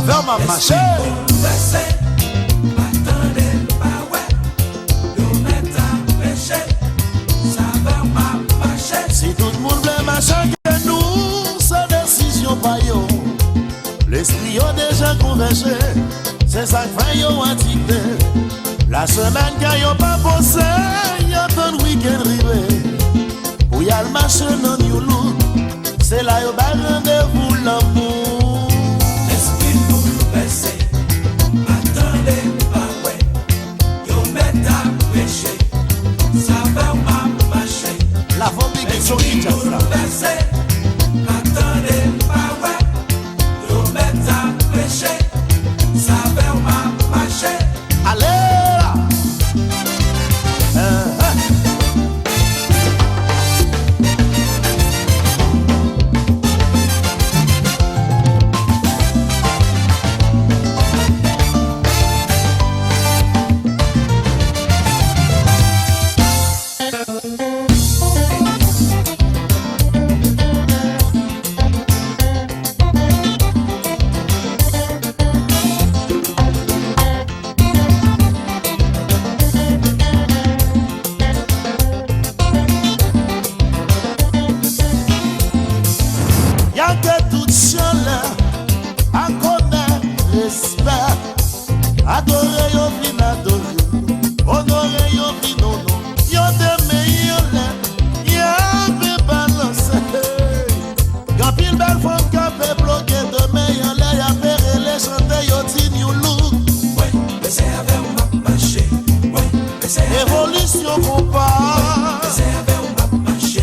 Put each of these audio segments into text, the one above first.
saveur m'a marché. Si tout le monde veut marcher que nous, sa décision pas yo. L'esprit a déjà convergé, c'est ça qui fait yo antiqué. La semaine quand yo pas bossé, y'a tant de week-end rivé. Pour y aller marcher dans New Look, c'est là yo ba rendez-vous l'amour. L'esprit bouleversé, attendez pas ouais, yo met à péché, ça va marcher. La famille qui sont qui jazz là. Attendez pas ouais, yo met à péché, ça va marcher. Allez là. Y'a que toute chaleur, à connaître, respect. Adorer, yo fin adorer. Honorer, yo fin honor. Yo t'aime, yo l'aime. Y'a fait balancer. Y'a pile belle femme qui a fait bloquer demain. Y'a l'air, y'a fait les chanter, yo dit New Look. Ouais, mais c'est avec ma marché. Ouais, mais c'est avec Évolution compas. c'est avec ma marché.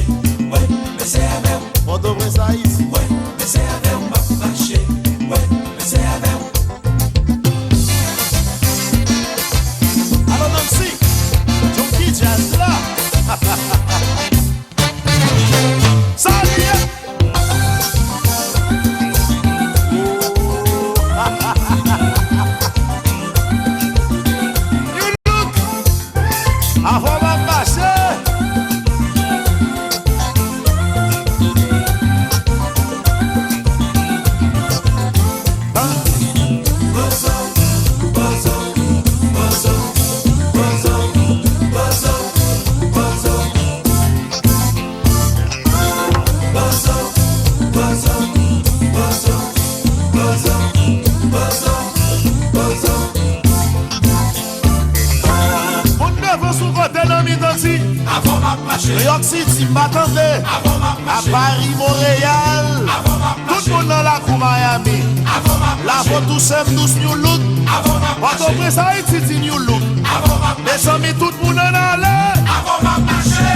Ouais, mais c'est avec On devrait ça ici. ouais, mais c'est avec ma marché. Ouais, mais c'est avec Alors Nancy, Junkie Jazz là. Salut. You look. Avant ma marché. Mon neveu sous côté dans mi-dansi. avant ma marché. New York City, m'attendez. Avant ma À marché. Paris, Montréal. Avant ma Tout marché. le monde dans la cour Miami. Avant ma La marché. photo c'est douce New Look. Avant ma marché. Port-au-Prince Haïti dit New Look. Avant ma Les amis tout le monde en allait. avant ma marché.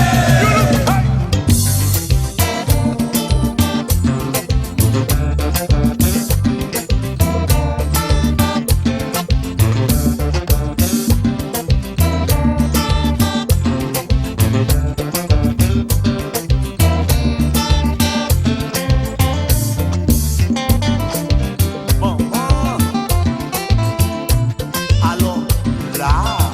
Maman. Alors là.